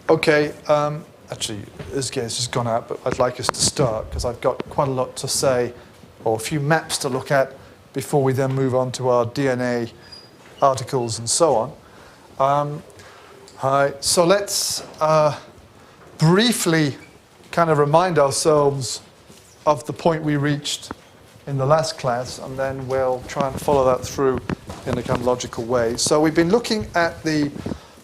Okay, actually, Özge has just gone out, but I'd like us to start because I've got quite a lot to say, or a few maps to look at before we then move on to our DNA articles and so on. So let's briefly kind of remind ourselves of the point we reached in the last class, and then we'll try and follow that through in a kind of logical way. So we've been looking at the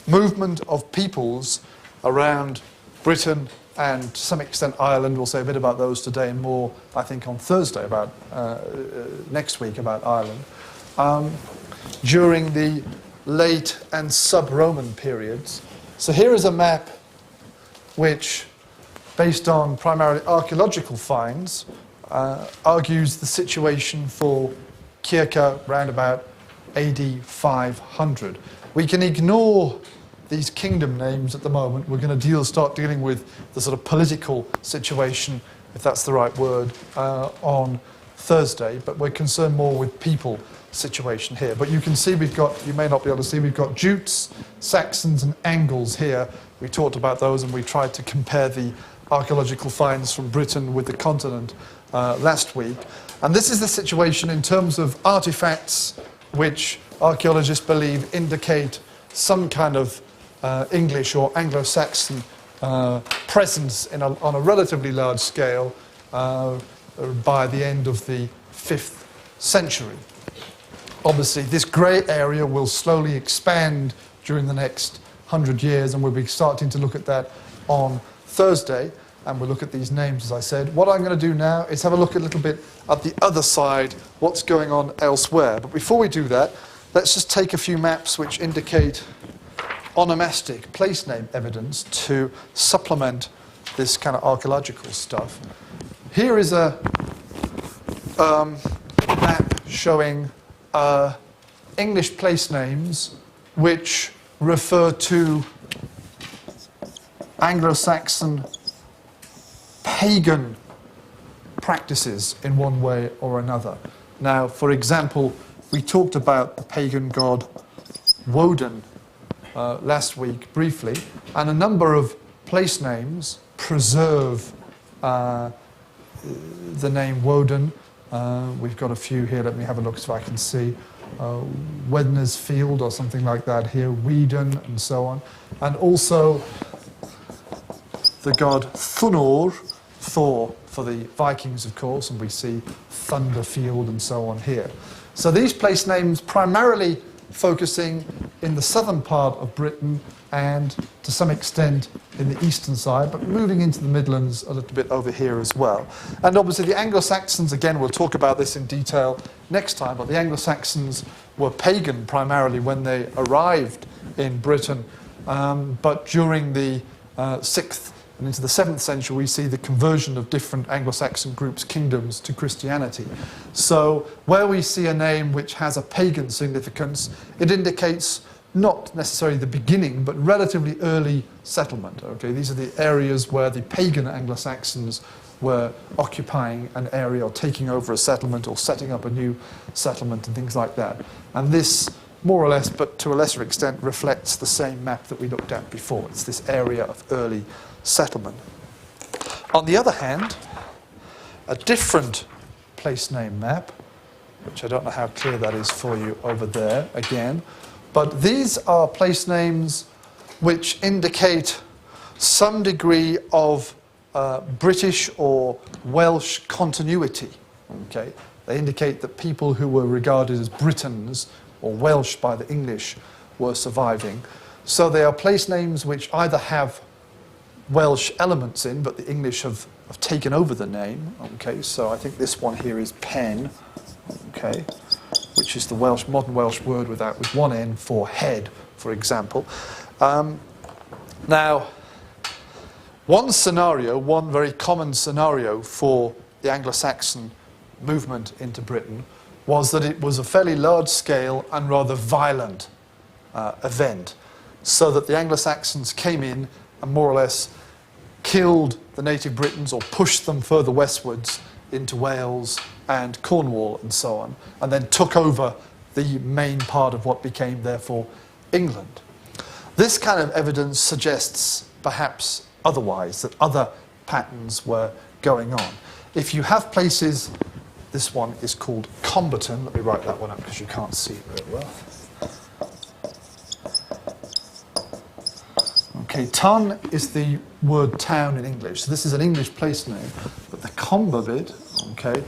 movement of peoples around Britain and to some extent Ireland. We'll say a bit about those today and more, I think, on Thursday about next week about Ireland during the late and sub-Roman periods. So here is a map which, based on primarily archaeological finds, argues the situation for Kirka round about AD 500. We can ignore these kingdom names at the moment. We're going to start dealing with the sort of political situation, if that's the right word, on Thursday, but we're concerned more with people situation here. But you can see we've got, you may not be able to see, we've got Jutes, Saxons and Angles here. We talked about those and we tried to compare the archaeological finds from Britain with the continent last week. And this is the situation in terms of artifacts which archaeologists believe indicate some kind of English or Anglo-Saxon presence on a relatively large scale by the end of the 5th century. Obviously, this grey area will slowly expand during the next 100 years, and we'll be starting to look at that on Thursday, and we'll look at these names, as I said. What I'm going to do now is have a look a little bit at the other side, what's going on elsewhere. But before we do that, let's just take a few maps which indicate onomastic place name evidence to supplement this kind of archaeological stuff. Here is a map showing English place names which refer to Anglo-Saxon pagan practices in one way or another. Now, for example, we talked about the pagan god Woden last week briefly, and a number of place names preserve the name Woden. We've got a few here. Let me have a look so I can see. Wednesfield or something like that here, Whedon and so on. And also the god Thunor, Thor for the Vikings of course, and we see Thunderfield and so on here. So these place names primarily focusing in the southern part of Britain and to some extent in the eastern side, but moving into the Midlands a little bit over here as well. And obviously the Anglo-Saxons, again, we'll talk about this in detail next time, but the Anglo-Saxons were pagan primarily when they arrived in Britain, but during the 6th and into the 7th century, we see the conversion of different Anglo-Saxon groups, kingdoms, to Christianity. So where we see a name which has a pagan significance, it indicates not necessarily the beginning, but relatively early settlement. Okay, these are the areas where the pagan Anglo-Saxons were occupying an area or taking over a settlement or setting up a new settlement and things like that. And this, more or less, but to a lesser extent, reflects the same map that we looked at before. It's this area of early settlement. On the other hand, a different place name map, which I don't know how clear that is for you over there again, but these are place names which indicate some degree of British or Welsh continuity. Okay? They indicate that people who were regarded as Britons or Welsh by the English were surviving. So they are place names which either have Welsh elements in, but the English have taken over the name. Okay, so I think this one here is Pen, okay, which is the Welsh, modern Welsh word with one N for head, for example. Now, one scenario, one very common scenario for the Anglo-Saxon movement into Britain was that it was a fairly large-scale and rather violent event, so that the Anglo-Saxons came in and more or less killed the native Britons or pushed them further westwards into Wales and Cornwall and so on, and then took over the main part of what became, therefore, England. This kind of evidence suggests perhaps otherwise, that other patterns were going on. If you have places, this one is called Combaton. Let me write that one up because you can't see it very well. Okay, ton is the word town in English. So this is an English place name, but the Comba bit, okay,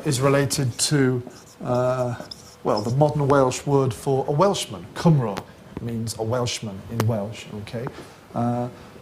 is related to, well, the modern Welsh word for a Welshman. Cymro means a Welshman in Welsh, okay.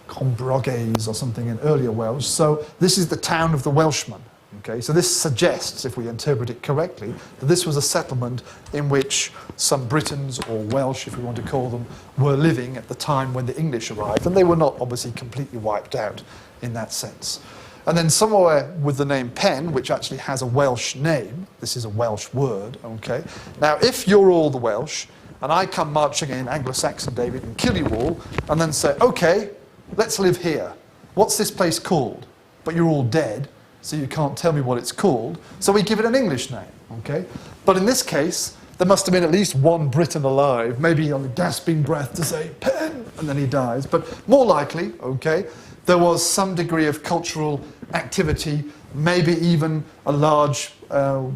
Combroges or something in earlier Welsh. So this is the town of the Welshman. Okay, so this suggests, if we interpret it correctly, that this was a settlement in which some Britons, or Welsh if we want to call them, were living at the time when the English arrived, and they were not obviously completely wiped out in that sense. And then somewhere with the name Pen, which actually has a Welsh name, this is a Welsh word, okay. Now if you're all the Welsh, and I come marching in, Anglo-Saxon David, and kill you all, and then say, okay, let's live here. What's this place called? But you're all dead, so you can't tell me what it's called, so we give it an English name, okay? But in this case, there must have been at least one Briton alive, maybe on a gasping breath to say, Pen, and then he dies. But more likely, okay, there was some degree of cultural activity, maybe even a large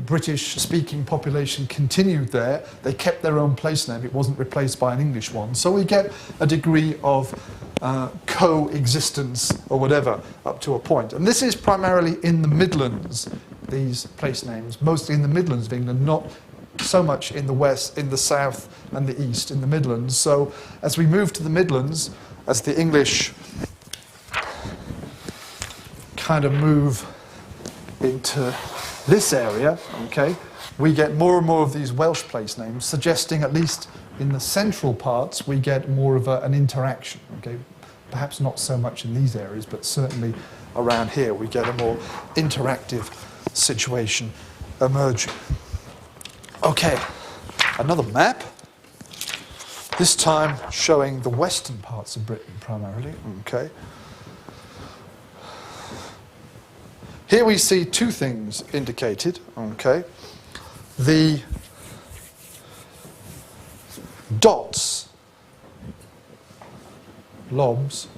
British-speaking population continued there. They kept their own place name, it wasn't replaced by an English one. So we get a degree of coexistence or whatever up to a point. And this is primarily in the Midlands, these place names, mostly in the Midlands of England, not so much in the west, in the south and the east, in the Midlands. So as we move to the Midlands, as the English kind of move into this area, okay, we get more and more of these Welsh place names, suggesting at least in the central parts we get more of an interaction, okay. Perhaps not so much in these areas, but certainly around here we get a more interactive situation emerging. Okay, another map, this time showing the western parts of Britain primarily, okay. Here we see two things indicated, okay. The dots, lobs,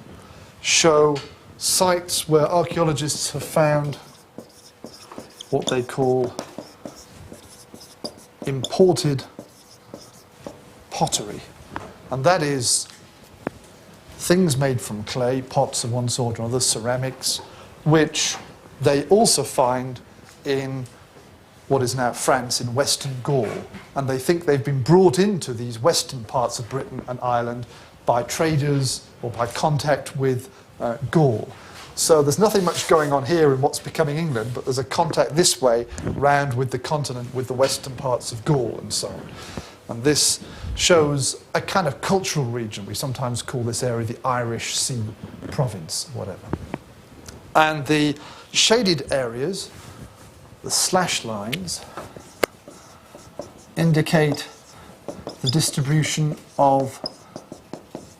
show sites where archaeologists have found what they call imported pottery. And that is things made from clay, pots of one sort or other, ceramics, which they also find in what is now France, in Western Gaul. And they think they've been brought into these western parts of Britain and Ireland by traders or by contact with Gaul. So there's nothing much going on here in what's becoming England, but there's a contact this way round with the continent, with the western parts of Gaul and so on. And this shows a kind of cultural region. We sometimes call this area the Irish Sea province, whatever. And the shaded areas, the slash lines, indicate the distribution of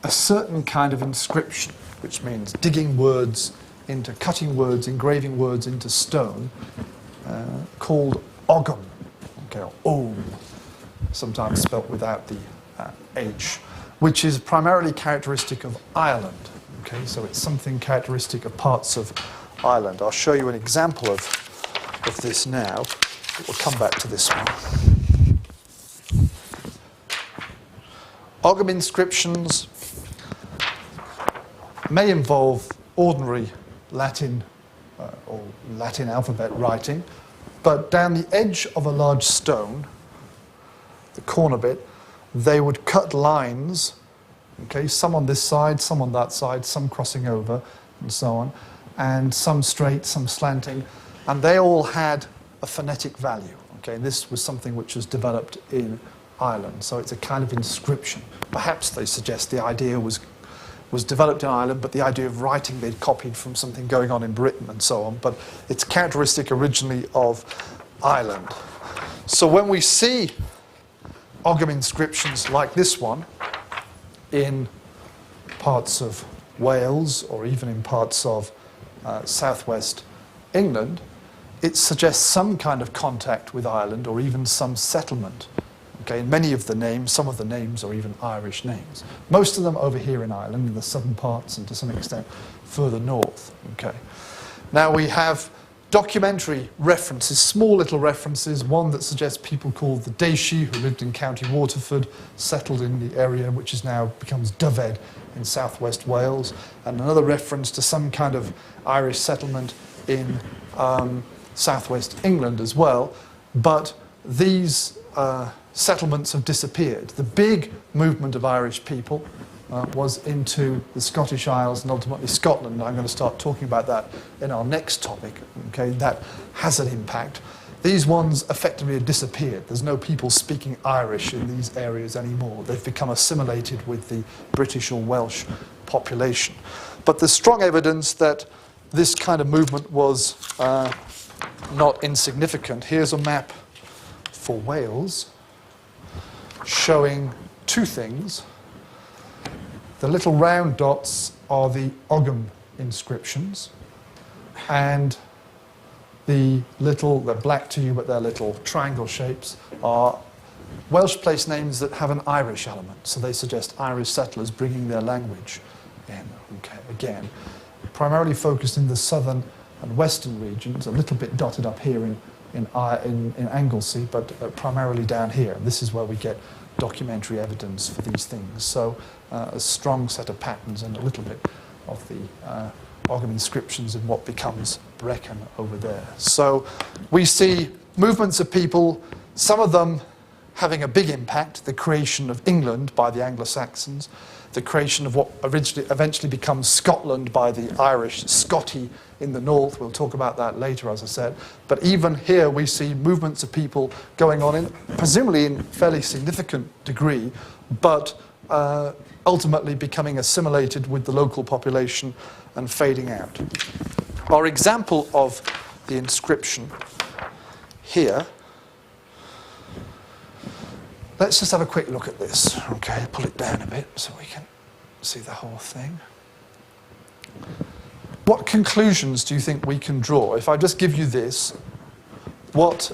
a certain kind of inscription, which means digging words into, cutting words, engraving words into stone, called ogham, okay, or om, sometimes spelt without the H, which is primarily characteristic of Ireland. Okay, so it's something characteristic of parts of Ireland. I'll show you an example of this now. We'll come back to this one. Ogham inscriptions may involve ordinary Latin or Latin alphabet writing, but down the edge of a large stone, the corner bit, they would cut lines, okay, some on this side, some on that side, some crossing over, and so on, and some straight, some slanting, and they all had a phonetic value. Okay, and this was something which was developed in Ireland, so it's a kind of inscription. Perhaps they suggest the idea was developed in Ireland, but the idea of writing they'd copied from something going on in Britain and so on, but it's characteristic originally of Ireland. So when we see Ogham inscriptions like this one in parts of Wales or even in parts of southwest England, it suggests some kind of contact with Ireland or even some settlement. Okay, and many of the names, some of the names are even Irish names. Most of them over here in Ireland, in the southern parts, and to some extent further north. Okay. Now we have documentary references, small little references, one that suggests people called the Daishi, who lived in County Waterford, settled in the area which is now becomes Dyfed in southwest Wales, and another reference to some kind of Irish settlement in southwest England as well. But these settlements have disappeared. The big movement of Irish people was into the Scottish Isles and ultimately Scotland. I'm going to start talking about that in our next topic. Okay, that has an impact. These ones effectively have disappeared. There's no people speaking Irish in these areas anymore. They've become assimilated with the British or Welsh population. But there's strong evidence that this kind of movement was not insignificant. Here's a map for Wales showing two things. The little round dots are the Ogham inscriptions, and they're black to you, but they're little triangle shapes, are Welsh place names that have an Irish element. So they suggest Irish settlers bringing their language in. Okay, again, primarily focused in the southern and western regions, a little bit dotted up here in Anglesey, but primarily down here. And this is where we get documentary evidence for these things. So a strong set of patterns and a little bit of the Ogham inscriptions in what becomes Brecon over there. So we see movements of people, some of them having a big impact, the creation of England by the Anglo-Saxons, the creation of what eventually becomes Scotland by the Irish, Scotty in the north. We'll talk about that later, as I said. But even here we see movements of people going on, presumably in fairly significant degree, but ultimately becoming assimilated with the local population and fading out. Our example of the inscription here, let's just have a quick look at this. Okay, pull it down a bit so we can see the whole thing. What conclusions do you think we can draw? If I just give you this, what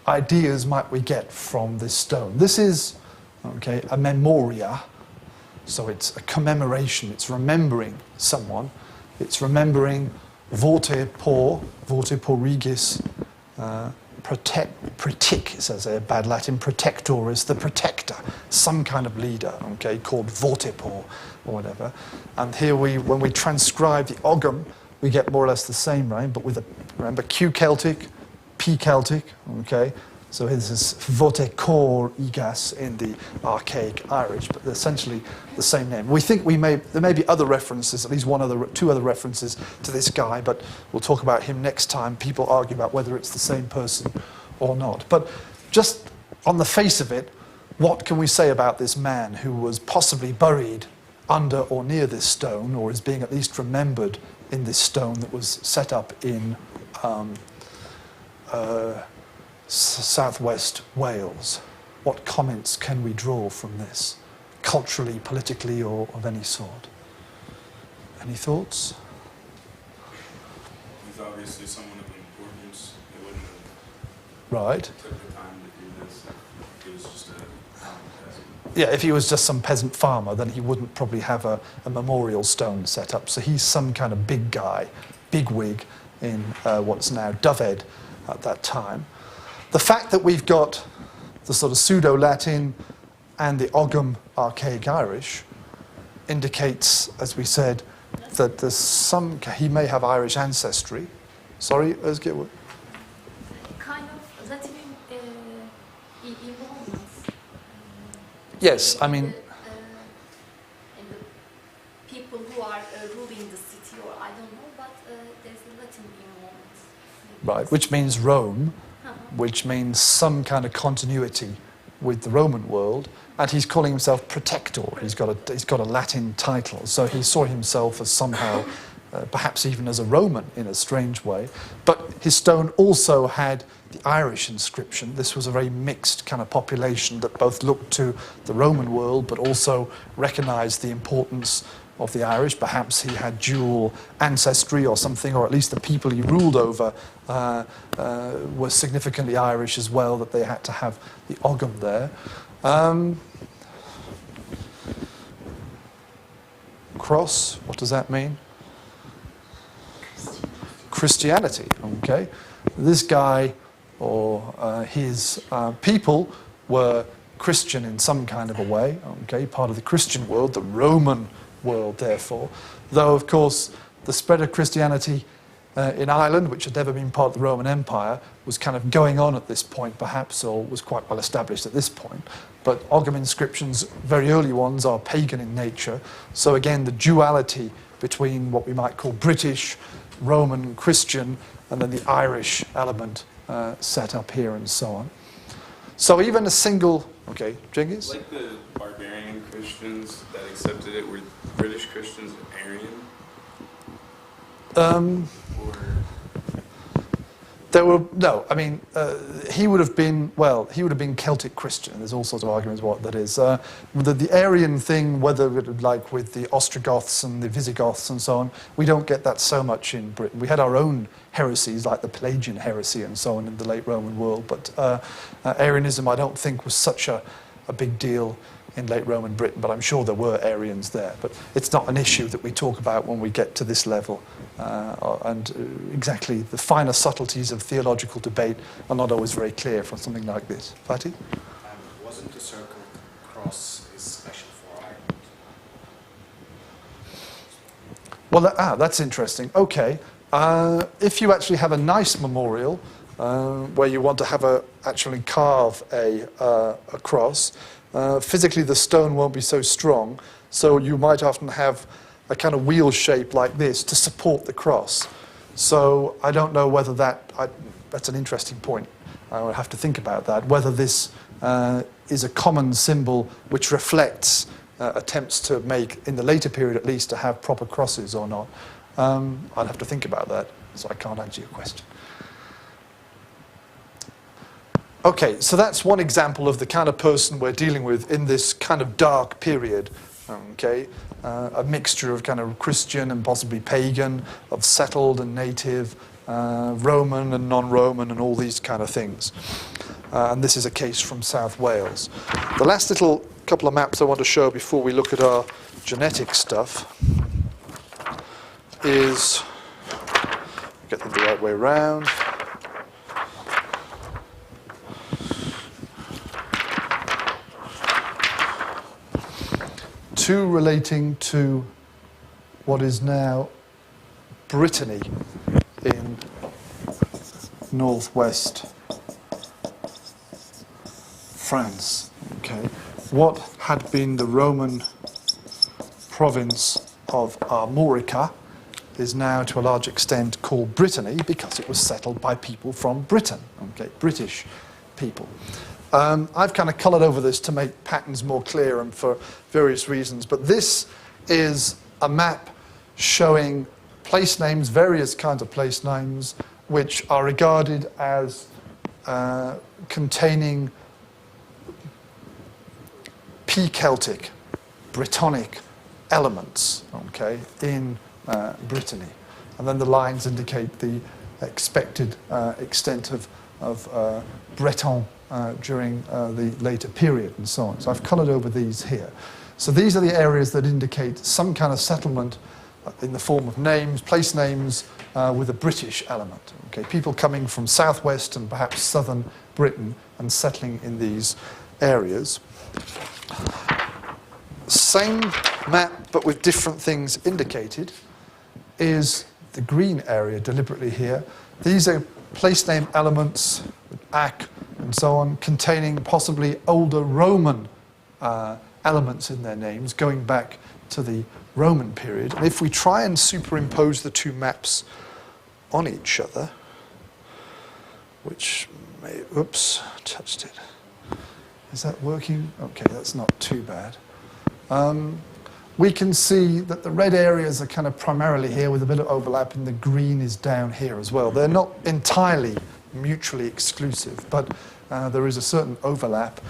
ideas might we get from this stone? This is, okay, a memoria, so it's a commemoration, it's remembering someone, it's remembering vote por regis, praetic, it says there, bad Latin, protectoris, the protector, some kind of leader, okay, called vortipor or whatever. And here when we transcribe the Ogham, we get more or less the same, right? But with remember, Q Celtic, P Celtic, okay? So this is vote cor igas in the archaic Irish, but they're essentially the same name. We think there may be other references, at least two other references to this guy, but we'll talk about him next time. People argue about whether it's the same person or not. But just on the face of it, what can we say about this man who was possibly buried under or near this stone, or is being at least remembered in this stone that was set up in southwest Wales? What comments can we draw from this, culturally, politically, or of any sort? Any thoughts? He's obviously someone of importance. They wouldn't have Right. took the time to do this if he was just a common peasant. Yeah, if he was just some peasant farmer, then he wouldn't probably have a memorial stone set up. So he's some kind of big guy, bigwig in what's now Dyfed at that time. The fact that we've got the sort of pseudo-Latin and the Ogham archaic Irish indicates, as we said, that there's he may have Irish ancestry. Sorry, Özge? Kind of Latin involvements. Yes, I mean... And the people who are ruling the city, or I don't know, but there's a Latin involvement. Right, which means Rome, which means some kind of continuity with the Roman world, and he's calling himself Protector. He's got a Latin title, so he saw himself as somehow perhaps even as a Roman in a strange way. But his stone also had the Irish inscription. This was a very mixed kind of population that both looked to the Roman world but also recognized the importance of the Irish. Perhaps he had dual ancestry or something, or at least the people he ruled over were significantly Irish as well, that they had to have the ogham there. Cross, what does that mean? Christianity, okay. This guy or his people were Christian in some kind of a way, okay, part of the Christian world, the Roman world therefore, though of course the spread of Christianity in Ireland, which had never been part of the Roman Empire, was kind of going on at this point perhaps, or was quite well established at this point. But ogham inscriptions, very early ones, are pagan in nature. So again, the duality between what we might call British, Roman, Christian, and then the Irish element set up here and so on. So even a single, okay, Cengiz? Like the barbarian Christians that accepted it, were British Christians Aryan? Or There were, no, I mean, he would have been, well, he would have been Celtic Christian. There's all sorts of arguments what that is. The Aryan thing, whether it would, like with the Ostrogoths and the Visigoths and so on, we don't get that so much in Britain. We had our own heresies, like the Pelagian heresy and so on in the late Roman world, but Arianism, I don't think, was such a big deal in late Roman Britain, but I'm sure there were Arians there. But it's not an issue that we talk about when we get to this level. Exactly the finer subtleties of theological debate are not always very clear for something like this. Fatih? Wasn't the circle cross is special for Ireland? Well, that's interesting. Okay. If you actually have a nice memorial where you want to have actually carve a cross, physically the stone won't be so strong, so you might often have a kind of wheel shape like this to support the cross. So I don't know whether that's an interesting point. I would have to think about that, whether this is a common symbol which reflects attempts to make, in the later period at least, to have proper crosses or not. I'd have to think about that, so I can't answer your question. Okay, so that's one example of the kind of person we're dealing with in this kind of dark period. Okay, a mixture of kind of Christian and possibly pagan, of settled and native, Roman and non-Roman, and all these kind of things. And this is a case from South Wales. The last little couple of maps I want to show before we look at our genetic stuff is, get them the right way around. Two relating to what is now Brittany in northwest France. Okay, what had been the Roman province of Armorica is now to a large extent called Brittany because it was settled by people from Britain, okay, British people. I've kind of coloured over this to make patterns more clear and for various reasons, but this is a map showing place names, various kinds of place names, which are regarded as containing P-Celtic, Brittonic elements, okay, in Brittany. And then the lines indicate the expected extent of Breton during the later period and so on. So I've coloured over these here. So these are the areas that indicate some kind of settlement in the form of names, place names with a British element. Okay, people coming from southwest and perhaps southern Britain and settling in these areas. Same map but with different things indicated is the green area deliberately here. These are place name elements with ac and so on, containing possibly older Roman elements in their names, going back to the Roman period. And if we try and superimpose the two maps on each other, which may, oops, touched it. Is that working? Okay, that's not too bad. we can see that the red areas are kind of primarily here with a bit of overlap, and the green is down here as well. They're not entirely mutually exclusive, but there is a certain overlap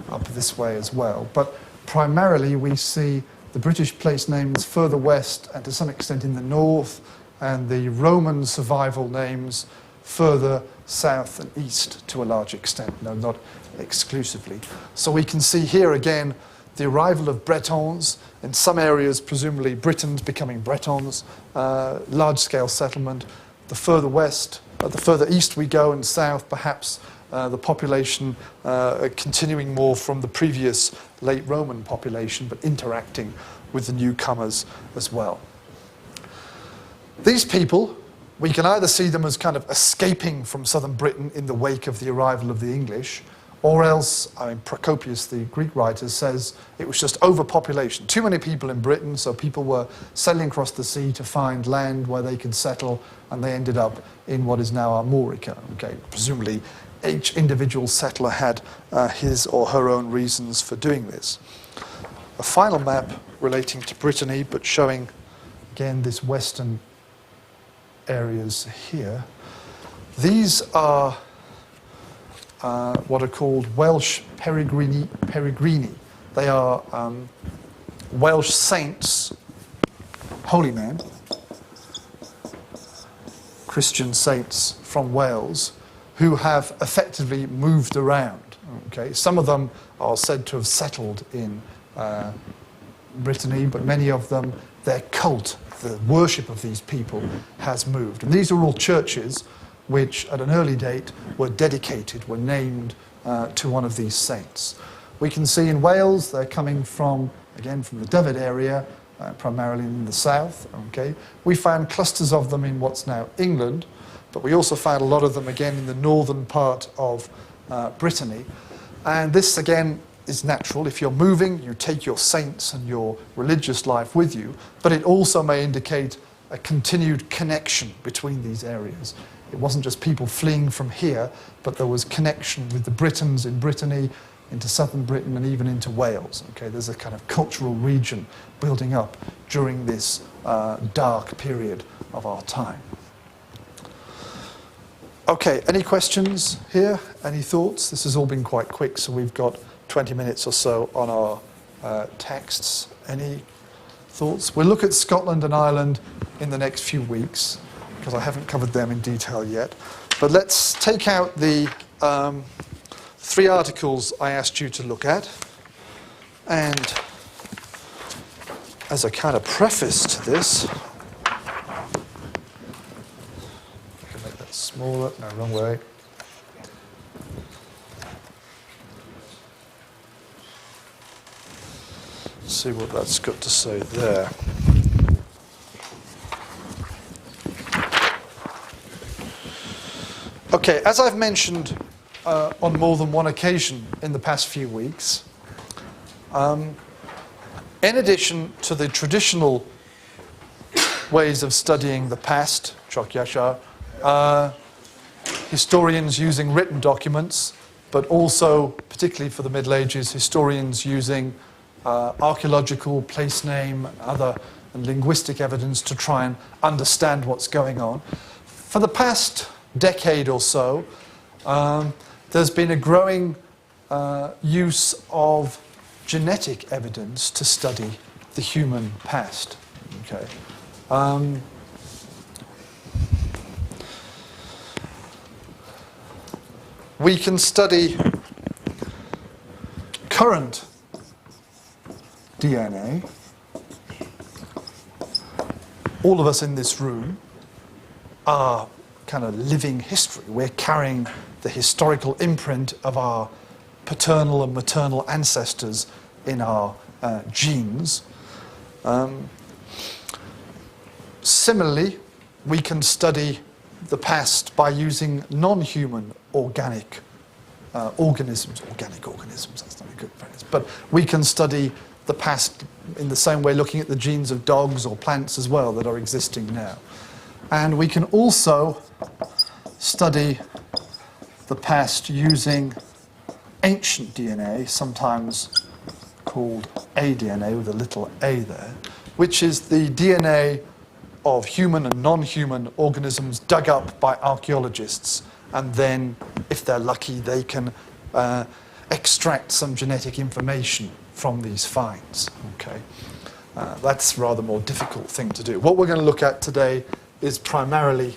up this way as well. But primarily we see the British place names further west and to some extent in the north, and the Roman survival names further south and east to a large extent, no, not exclusively. So we can see here again the arrival of Bretons, in some areas presumably Britons becoming Bretons, large-scale settlement. The further west, the further east we go and south, perhaps the population continuing more from the previous late Roman population, but interacting with the newcomers as well. These people, we can either see them as kind of escaping from southern Britain in the wake of the arrival of the English, or else, I mean, Procopius, the Greek writer, says it was just overpopulation. Too many people in Britain, so people were sailing across the sea to find land where they could settle, and they ended up in what is now Armorica. Okay, presumably, each individual settler had his or her own reasons for doing this. A final map relating to Brittany, but showing, again, this western areas here. These are what are called Welsh peregrini. They are Welsh saints, holy men, Christian saints from Wales, who have effectively moved around. Okay, some of them are said to have settled in Brittany, but many of them, their cult, the worship of these people, has moved. And these are all churches which, at an early date, were dedicated, were named to one of these saints. We can see in Wales, they're coming from, again, from the Dyfed area, primarily in the south. Okay, we found clusters of them in what's now England, but we also found a lot of them, again, in the northern part of Brittany. And this, again, is natural. If you're moving, you take your saints and your religious life with you, but it also may indicate a continued connection between these areas. It wasn't just people fleeing from here, but there was connection with the Britons in Brittany, into southern Britain, and even into Wales. Okay, there's a kind of cultural region building up during this dark period of our time. Okay, any questions here? Any thoughts? This has all been quite quick, so we've got 20 minutes or so on our texts. Any thoughts? We'll look at Scotland and Ireland in the next few weeks, because I haven't covered them in detail yet. But let's take out the 3 articles I asked you to look at. And as a kind of preface to this, I can make that smaller. No, wrong way. See what that's got to say there. Okay, as I've mentioned on more than one occasion in the past few weeks, in addition to the traditional ways of studying the past, historians using written documents, but also, particularly for the Middle Ages, historians using archaeological, place name, other and linguistic evidence to try and understand what's going on. For the past decade or so, there's been a growing use of genetic evidence to study the human past. Okay. We can study current DNA. All of us in this room are kind of living history. We're carrying the historical imprint of our paternal and maternal ancestors in our genes. Similarly, we can study the past by using non-human organic organisms. Organic organisms, that's not a good phrase. But we can study the past in the same way, looking at the genes of dogs or plants as well that are existing now. And we can also study the past using ancient DNA, sometimes called aDNA with a little a there, which is the DNA of human and non-human organisms dug up by archaeologists, and then, if they're lucky, they can extract some genetic information from these finds. Okay, that's a rather more difficult thing to do. What we're going to look at today is primarily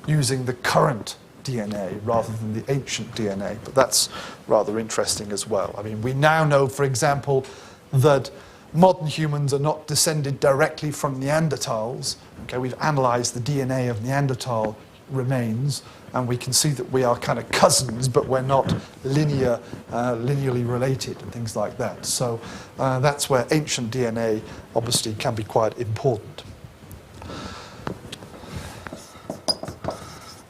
using the current DNA rather than the ancient DNA, but that's rather interesting as well. I mean, we now know, for example, that modern humans are not descended directly from Neanderthals. Okay, we've analysed the DNA of Neanderthal remains, and we can see that we are kind of cousins, but we're not linearly related and things like that. So that's where ancient DNA obviously can be quite important.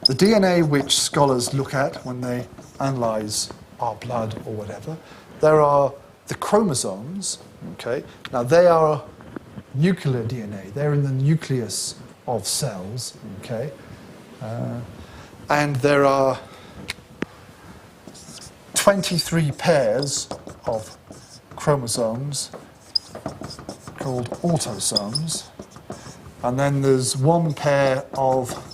The DNA which scholars look at when they analyse our blood or whatever, there are the chromosomes. Okay, now they are nuclear DNA. They're in the nucleus of cells. Okay, and there are 23 pairs of chromosomes called autosomes, and then there's one pair of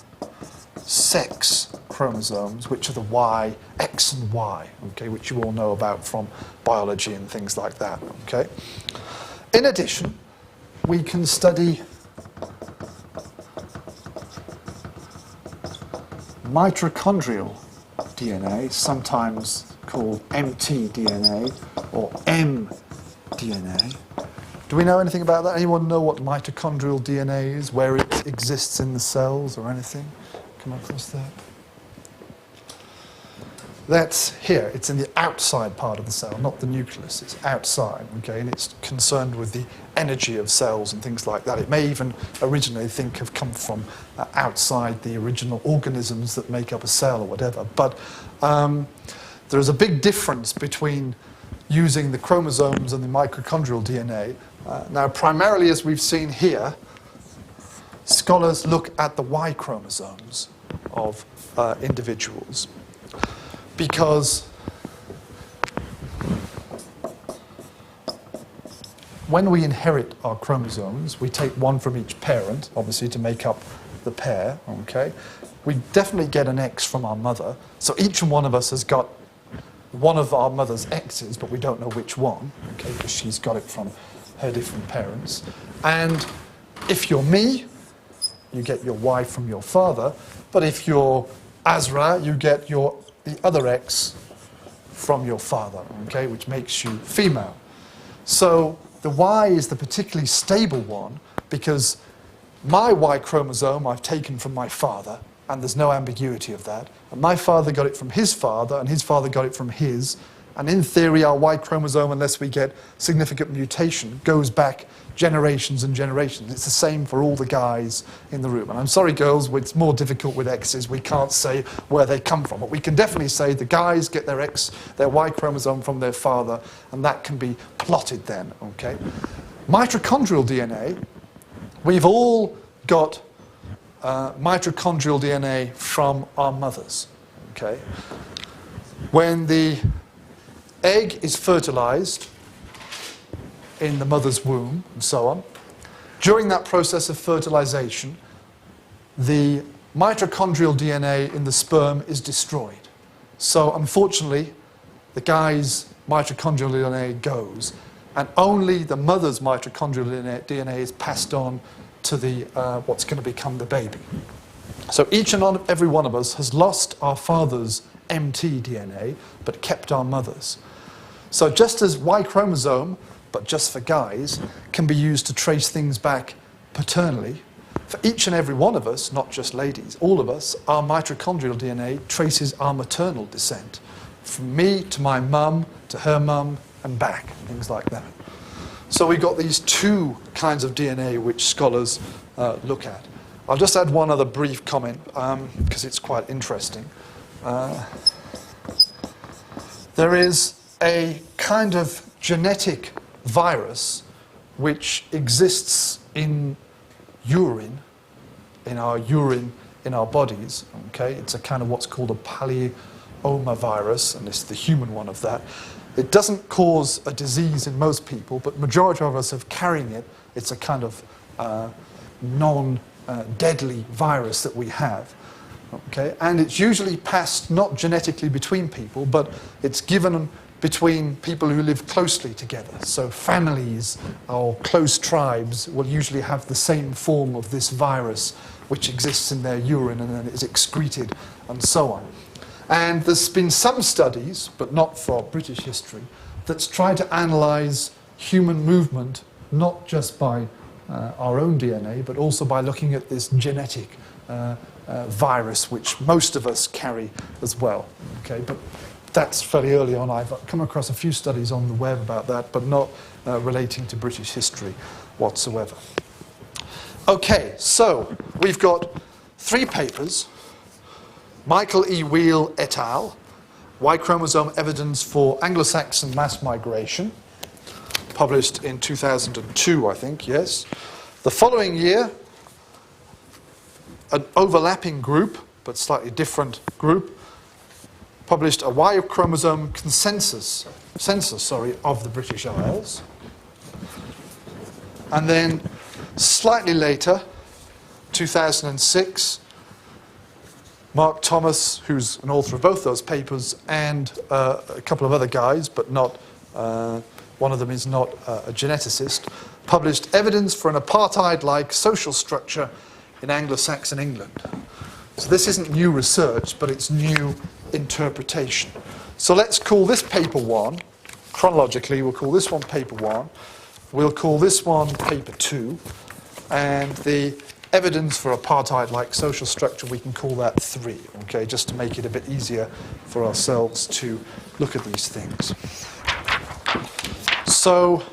sex chromosomes, which are the Y, X and Y, okay, which you all know about from biology and things like that. Okay. In addition, we can study mitochondrial DNA, sometimes called mtDNA or mDNA. Do we know anything about that? Anyone know what mitochondrial DNA is, where it exists in the cells or anything? Come across that? That's here. It's in the outside part of the cell, not the nucleus. It's outside, okay, and it's concerned with the energy of cells and things like that. It may even originally have come from outside the original organisms that make up a cell or whatever. But there is a big difference between using the chromosomes and the mitochondrial DNA. Now, primarily, as we've seen here, scholars look at the Y chromosomes of individuals, because when we inherit our chromosomes, we take one from each parent, obviously, to make up the pair, okay? We definitely get an X from our mother, so each one of us has got one of our mother's X's, but we don't know which one, okay, because she's got it from her different parents. And if you're me, you get your Y from your father, but if you're Azra, you get the other X from your father, okay, which makes you female. So the Y is the particularly stable one, because my Y chromosome I've taken from my father, and there's no ambiguity of that. And my father got it from his father, and his father got it from his. And in theory, our Y chromosome, unless we get significant mutation, goes back generations and generations. It's the same for all the guys in the room. And I'm sorry, girls, it's more difficult with X's. We can't say where they come from. But we can definitely say the guys get their Y chromosome from their father, and that can be plotted then, okay? Mitochondrial DNA, we've all got mitochondrial DNA from our mothers, okay? When the egg is fertilized in the mother's womb and so on, during that process of fertilization, the mitochondrial DNA in the sperm is destroyed. So unfortunately, the guy's mitochondrial DNA goes, and only the mother's mitochondrial DNA is passed on to the what's going to become the baby. So each and every one of us has lost our father's mtDNA, but kept our mother's. So just as Y chromosome, but just for guys, can be used to trace things back paternally, for each and every one of us, not just ladies, all of us, our mitochondrial DNA traces our maternal descent. From me to my mum, to her mum, and back, things like that. So we've got these two kinds of DNA which scholars look at. I'll just add one other brief comment, because it's quite interesting. There is a kind of genetic virus which exists in urine, in our bodies, okay? It's a kind of what's called a pallioma virus, and it's the human one of that. It doesn't cause a disease in most people, but majority of us are carrying it. It's a kind of non-deadly virus that we have. Okay? And it's usually passed not genetically between people, but it's given between people who live closely together. So families or close tribes will usually have the same form of this virus, which exists in their urine and then is excreted and so on. And there's been some studies, but not for British history, that's tried to analyse human movement, not just by our own DNA, but also by looking at this genetic virus, which most of us carry as well. Okay, but that's fairly early on. I've come across a few studies on the web about that, but not relating to British history whatsoever. Okay, so we've got 3 papers. Michael E. Wheel et al., Y chromosome evidence for Anglo-Saxon mass migration, published in 2002, I think, yes. The following year, an overlapping group, but slightly different group, published a Y chromosome census of the British Isles. And then slightly later, 2006, Mark Thomas, who's an author of both those papers, and a couple of other guys, but not one of them is not a geneticist, published evidence for an apartheid-like social structure in Anglo-Saxon England. So this isn't new research, but it's new interpretation. So let's call this paper 1. Chronologically, we'll call this one paper 1. We'll call this one paper 2. And the evidence for apartheid-like social structure, we can call that 3, okay, just to make it a bit easier for ourselves to look at these things. So,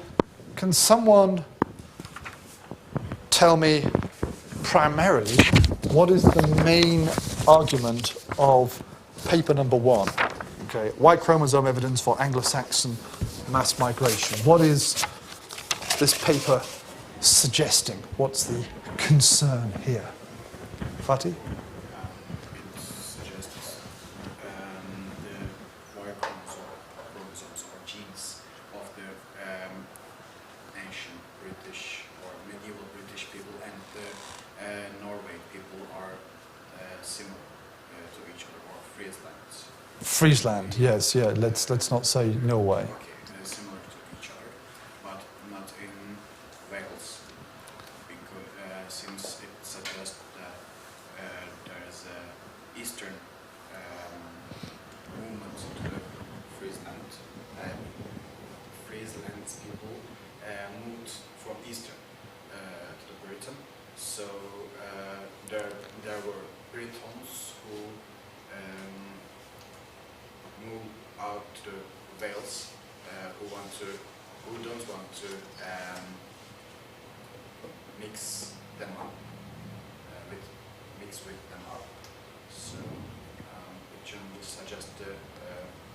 can someone tell me primarily what is the main argument of paper number 1? Okay, Y chromosome evidence for Anglo-Saxon mass migration. What is this paper suggesting? What's the concern here? Fatih? It suggests the Y chromosomes or genes of the ancient British or medieval British people and the Norway people are similar to each other, or Friesland. Friesland, yes, yeah. Let's not say Norway. Okay, similar to each other, but not in Wales, because since it suggests that there is a eastern movement to Friesland, and Friesland's people moved from eastern to Britain. So there were Britons who moved out to Wales, who don't want to mix them up, mix with them up. So it generally suggests the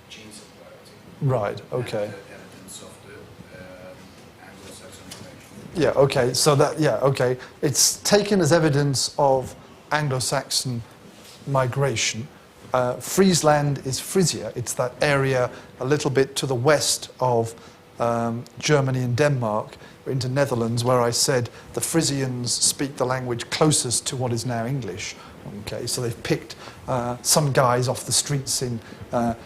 gene similarity. Right, okay. And the evidence of the Anglo-Saxon relation. Yeah, okay. So that, yeah, okay. It's taken as evidence of Anglo-Saxon migration. Friesland is Frisia. It's that area a little bit to the west of Germany and Denmark, into Netherlands, where I said the Frisians speak the language closest to what is now English. Okay, so they've picked some guys off the streets in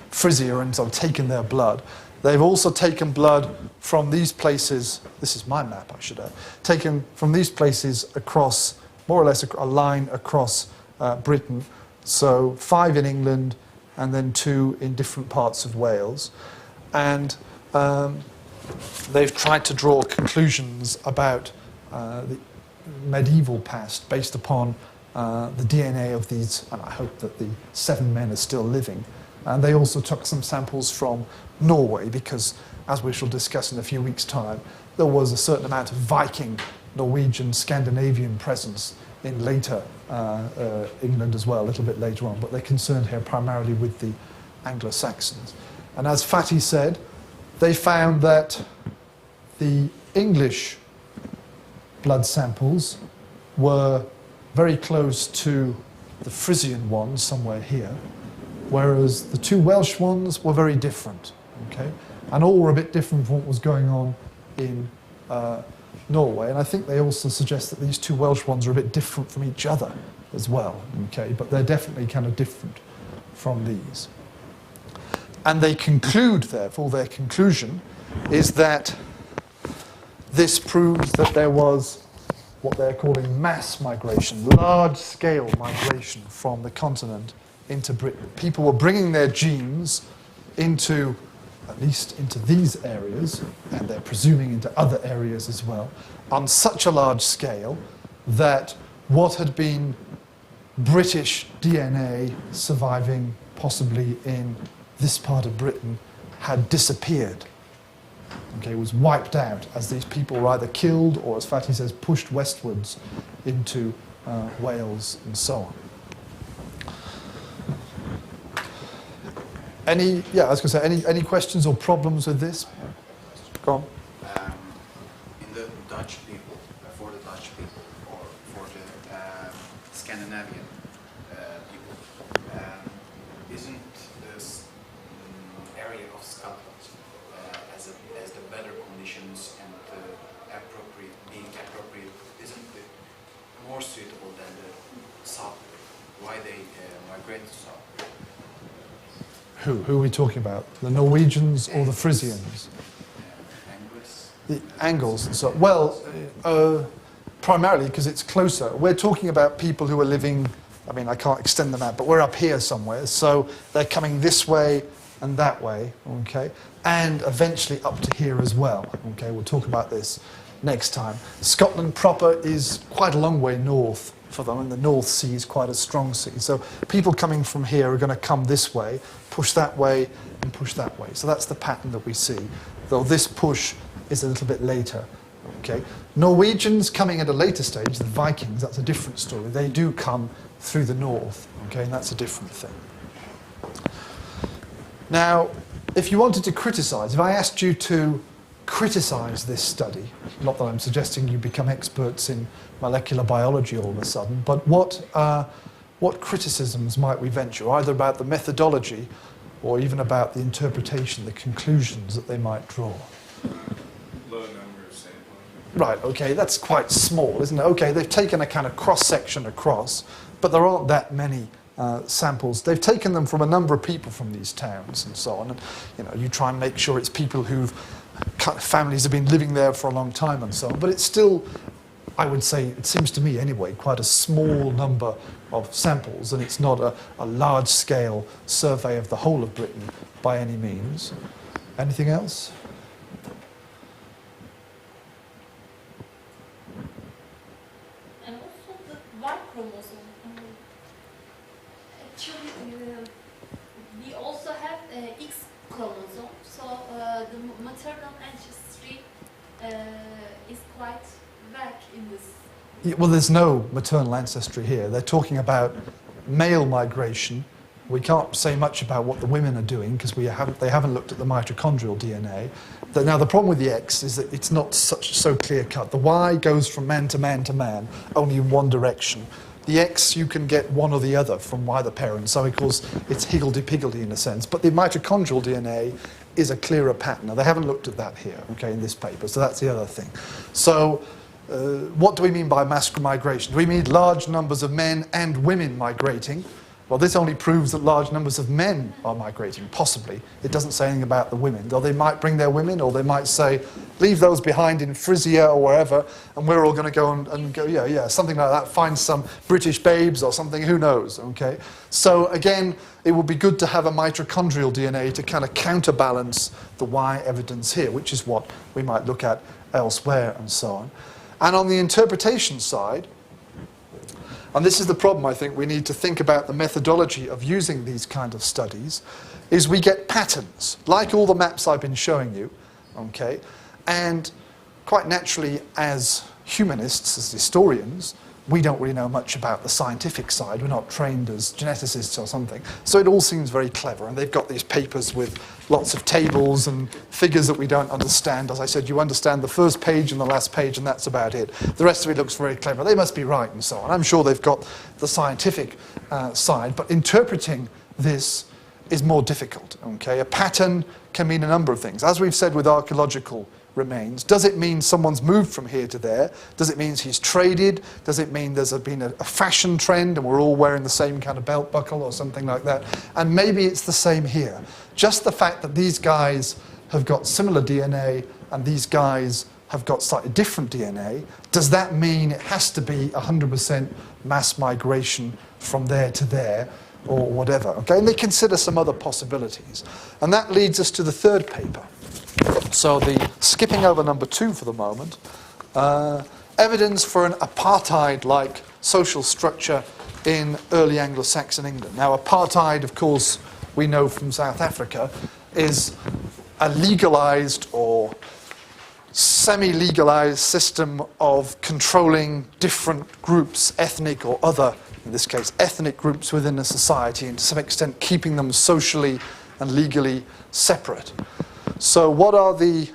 Frisia and sort of taken their blood. They've also taken blood from these places. This is my map, I should have. Taken from these places across, more or less a line across Britain. So 5 in England and then 2 in different parts of Wales. And they've tried to draw conclusions about the medieval past based upon the DNA of these, and I hope that the 7 men are still living. And they also took some samples from Norway because, as we shall discuss in a few weeks' time, there was a certain amount of Viking, Norwegian, Scandinavian presence in later England as well, a little bit later on, but they're concerned here primarily with the Anglo-Saxons. And as Fatih said, they found that the English blood samples were very close to the Frisian ones, somewhere here, whereas the 2 Welsh ones were very different. Okay? And all were a bit different from what was going on in Norway. And I think they also suggest that these two Welsh ones are a bit different from each other as well, okay? But they're definitely kind of different from these. And they conclude, therefore, their conclusion is that this proves that there was what they're calling mass migration, large-scale migration from the continent into Britain. People were bringing their genes into, at least into these areas, and they're presuming into other areas as well, on such a large scale that what had been British DNA surviving possibly in this part of Britain had disappeared. Okay, was wiped out as these people were either killed or, as Fatih says, pushed westwards into Wales and so on. I was going to say, any questions or problems with this? Go on. In the Dutch people, for the Dutch people, or for the Scandinavian people, isn't this area of Scotland as the better conditions and being appropriate, isn't it more suitable than the south? Why they migrate to south? Who are we talking about? The Norwegians or the Frisians? Angles. The Angles and so. Well, primarily because it's closer. We're talking about people who are living. I mean, I can't extend them out, but we're up here somewhere, so they're coming this way and that way, okay, and eventually up to here as well. Okay, we'll talk about this next time. Scotland proper is quite a long way north for them, and the North Sea is quite a strong sea. So people coming from here are going to come this way, push that way, and push that way. So that's the pattern that we see, though this push is a little bit later. Okay, Norwegians coming at a later stage, the Vikings, that's a different story. They do come through the north, okay, and that's a different thing. Now, if you wanted to criticize, if I asked you to criticize this study, not that I'm suggesting you become experts in molecular biology all of a sudden, but what criticisms might we venture, either about the methodology or even about the interpretation, the conclusions that they might draw? Low number of samples. Right, okay, that's quite small, isn't it? Okay, they've taken a kind of cross-section across, but there aren't that many samples. They've taken them from a number of people from these towns and so on, and you try and make sure it's people who've families have been living there for a long time and so on, but it's still, I would say, it seems to me anyway, quite a small number of samples, and it's not a large-scale survey of the whole of Britain by any means. Anything else? And also the Y chromosome. Actually, we also have X chromosome, so the maternal ancestry is quite back in this. Yeah, well, there's no maternal ancestry here. They're talking about male migration. We can't say much about what the women are doing because they haven't looked at the mitochondrial DNA. Now, the problem with the X is that it's not so clear-cut. The Y goes from man to man to man, only in one direction. The X, you can get one or the other from either parent, so of course it's higgledy-piggledy in a sense. But the mitochondrial DNA is a clearer pattern. Now, they haven't looked at that here, okay, in this paper, so that's the other thing. So, what do we mean by mass migration? Do we mean large numbers of men and women migrating? Well, this only proves that large numbers of men are migrating, possibly. It doesn't say anything about the women. Though they might bring their women, or they might say, leave those behind in Frisia or wherever, and we're all going to go and go, yeah, something like that, find some British babes or something, who knows, okay? So again, it would be good to have a mitochondrial DNA to kind of counterbalance the Y evidence here, which is what we might look at elsewhere and so on. And on the interpretation side, and this is the problem, I think, we need to think about the methodology of using these kind of studies, is we get patterns, like all the maps I've been showing you, okay? And quite naturally, as humanists, as historians, we don't really know much about the scientific side. We're not trained as geneticists or something. So it all seems very clever. And they've got these papers with lots of tables and figures that we don't understand. As I said, you understand the first page and the last page, and that's about it. The rest of it looks very clever. They must be right and so on. I'm sure they've got the scientific side. But interpreting this is more difficult. Okay? A pattern can mean a number of things. As we've said with archaeological remains, does it mean someone's moved from here to there? Does it mean he's traded? Does it mean there's been a fashion trend and we're all wearing the same kind of belt buckle or something like that? And maybe it's the same here. Just the fact that these guys have got similar DNA and these guys have got slightly different DNA, does that mean it has to be 100% mass migration from there to there or whatever? Okay, and they consider some other possibilities. And that leads us to the third paper. So skipping over number 2 for the moment, evidence for an apartheid-like social structure in early Anglo-Saxon England. Now, apartheid, of course, we know from South Africa, is a legalized or semi-legalized system of controlling different groups, ethnic or other, in this case, ethnic groups within a society, and to some extent keeping them socially and legally separate. So what are the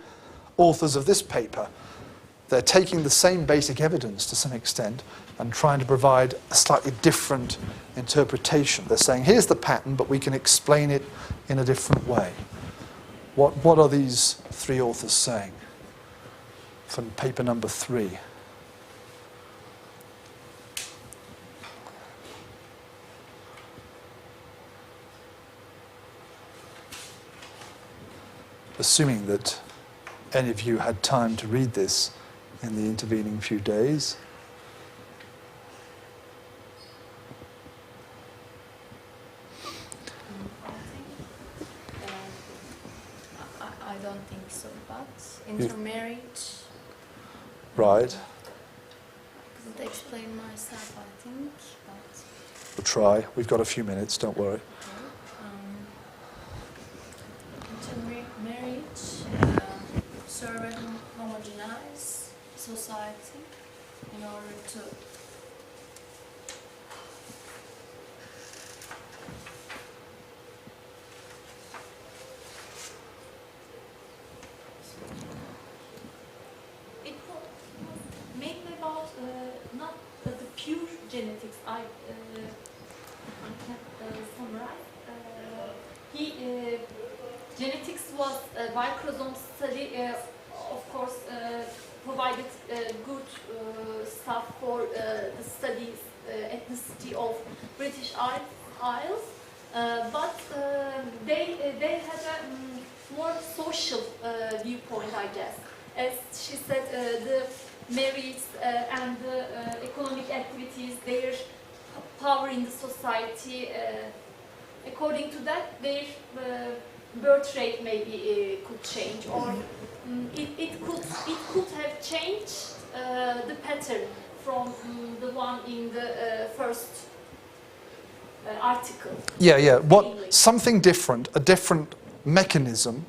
authors of this paper? They're taking the same basic evidence to some extent and trying to provide a slightly different interpretation. They're saying, here's the pattern, but we can explain it in a different way. What are these 3 authors saying? From paper number 3. Assuming that any of you had time to read this in the intervening few days. I don't think so, but intermarriage. Right. Couldn't explain myself, I think, but We'll try. We've got a few minutes, don't worry. intermarriage serve as a homogenized society in order to mainly about not the pure genetics. I can summarize. Genetics was by chromosome study, of course, provided good stuff for the studies ethnicity of British Isles, but they had a more social viewpoint, I guess. As she said, the marriage and the economic activities, their power in the society, according to that, their birth rate maybe could change, or it could have changed the pattern from the one in the first article. Yeah. Something different, a different mechanism,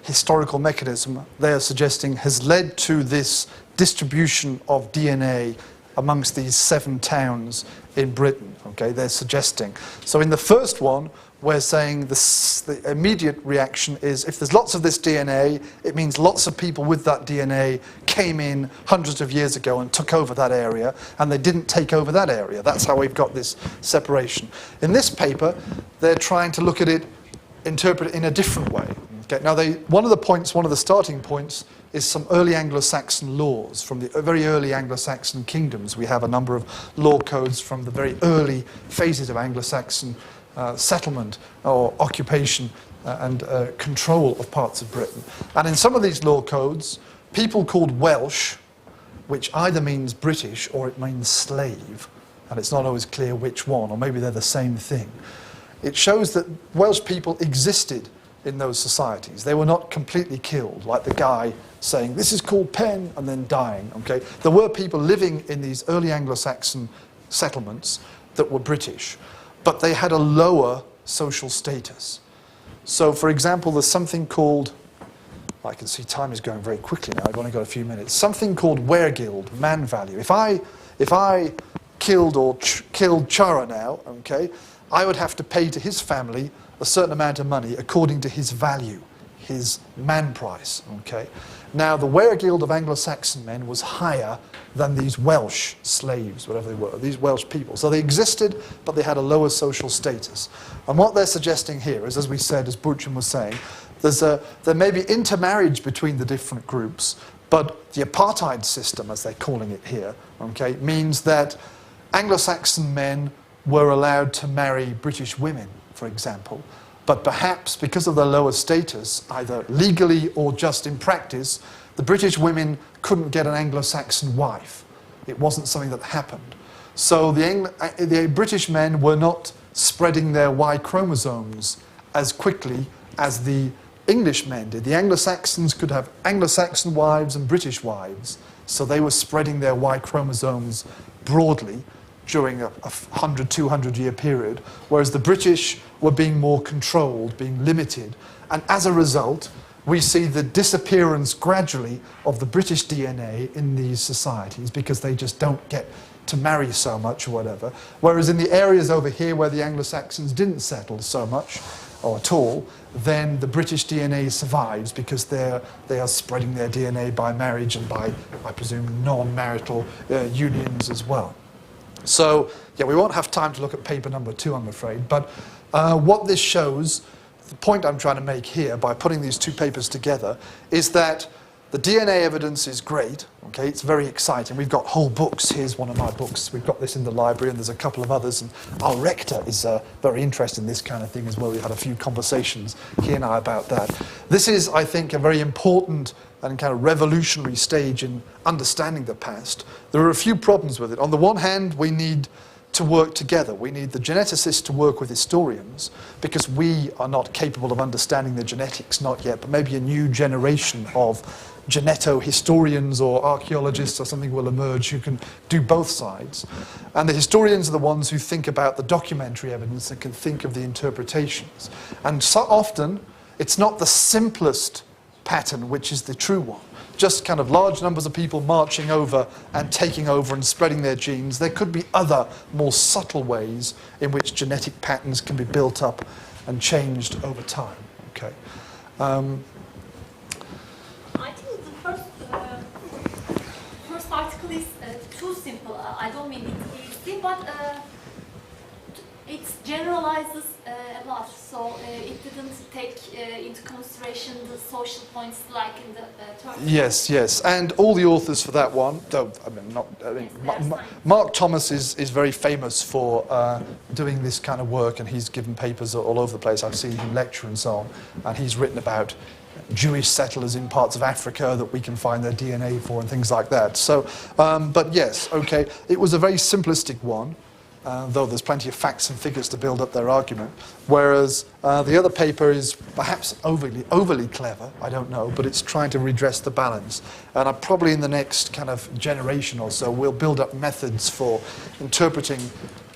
historical mechanism, they are suggesting has led to this distribution of DNA amongst these 7 towns in Britain. Okay, they're suggesting. So in the first one, we're saying the immediate reaction is if there's lots of this DNA, it means lots of people with that DNA came in hundreds of years ago and took over that area, and they didn't take over that area. That's how we've got this separation. In this paper, they're trying to look at it, interpret it in a different way. Okay, now one of the starting points is some early Anglo-Saxon laws. From the very early Anglo-Saxon kingdoms, we have a number of law codes from the very early phases of Anglo-Saxon settlement or occupation and control of parts of Britain. And in some of these law codes, people called Welsh, which either means British or it means slave, and it's not always clear which one, or maybe they're the same thing. It shows that Welsh people existed in those societies. They were not completely killed, like the guy saying, this is called pen, and then dying. Okay? There were people living in these early Anglo-Saxon settlements that were British, but they had a lower social status. So, for example, there's something called, I can see time is going very quickly now, I've only got a few minutes, something called weregild, man value. If I killed killed Chara now, okay, I would have to pay to his family a certain amount of money according to his value, his man price, okay? Now, the weregild of Anglo-Saxon men was higher than these Welsh slaves, whatever they were, these Welsh people. So they existed, but they had a lower social status. And what they're suggesting here is, as we said, as Burcham was saying, there may be intermarriage between the different groups, but the apartheid system, as they're calling it here, okay, means that Anglo-Saxon men were allowed to marry British women, for example, but perhaps because of their lower status, either legally or just in practice, the British women couldn't get an Anglo-Saxon wife. It wasn't something that happened. So the British men were not spreading their Y chromosomes as quickly as the English men did. The Anglo-Saxons could have Anglo-Saxon wives and British wives, so they were spreading their Y chromosomes broadly during a 100, 200 year period, whereas the British were being more controlled, being limited. And as a result, we see the disappearance gradually of the British DNA in these societies because they just don't get to marry so much or whatever. Whereas in the areas over here where the Anglo-Saxons didn't settle so much or at all, then the British DNA survives because they are spreading their DNA by marriage and by, I presume, non-marital unions as well. So, yeah, we won't have time to look at paper number 2, I'm afraid, but what this shows, the point I'm trying to make here by putting these two papers together, is that the DNA evidence is great, okay, it's very exciting. We've got whole books. Here's one of my books. We've got this in the library, and there's a couple of others, and our rector is very interested in this kind of thing as well. We had a few conversations, he and I, about that. This is, I think, a very important and kind of revolutionary stage in understanding the past. There are a few problems with it. On the one hand, we need to work together. We need the geneticists to work with historians because we are not capable of understanding the genetics, not yet, but maybe a new generation of geneto-historians or archaeologists or something will emerge who can do both sides. And the historians are the ones who think about the documentary evidence and can think of the interpretations. And so often, it's not the simplest pattern which is the true one. Just kind of large numbers of people marching over and taking over and spreading their genes. There could be other, more subtle ways in which genetic patterns can be built up and changed over time. Okay. I think the first article is too simple. I don't mean it easy, but it generalizes a lot. So it didn't take into consideration the social points like in the Turkish. Yes, yes, and all the authors for that one, though Mark Thomas is very famous for doing this kind of work, and he's given papers all over the place. I've seen him lecture and so on, and he's written about Jewish settlers in parts of Africa that we can find their DNA for and things like that. So, but yes, okay, it was a very simplistic one. Though there's plenty of facts and figures to build up their argument. Whereas the other paper is perhaps overly clever, I don't know, but it's trying to redress the balance. And probably in the next kind of generation or so, we'll build up methods for interpreting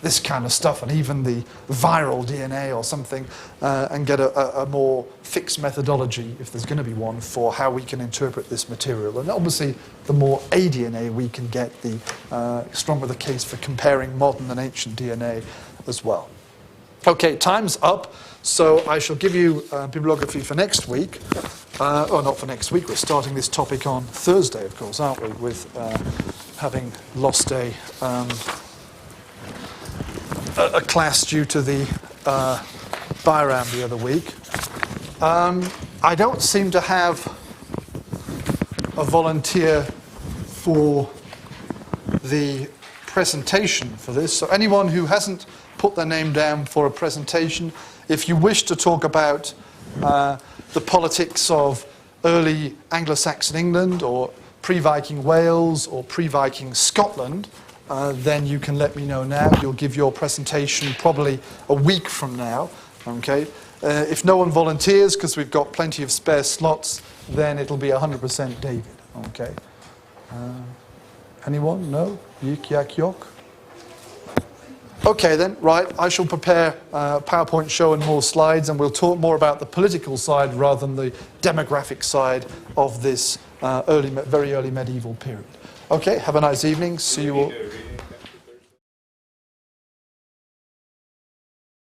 this kind of stuff, and even the viral DNA or something, and get a more fixed methodology, if there's going to be one, for how we can interpret this material. And obviously, the more aDNA we can get, the stronger the case for comparing modern and ancient DNA as well. Okay, time's up, so I shall give you bibliography for next week. Oh, not for next week, we're starting this topic on Thursday, of course, aren't we, with having lost a class due to the Bayram the other week. I don't seem to have a volunteer for the presentation for this. So anyone who hasn't put their name down for a presentation, if you wish to talk about the politics of early Anglo-Saxon England or pre-Viking Wales or pre-Viking Scotland, then you can let me know now. You'll give your presentation probably a week from now, okay? If no one volunteers, because we've got plenty of spare slots, then it'll be 100% David, okay? Anyone? No? Yik, yak, yok? Okay then, right, I shall prepare a PowerPoint show and more slides, and we'll talk more about the political side rather than the demographic side of this very early medieval period. Okay, have a nice evening. See you all.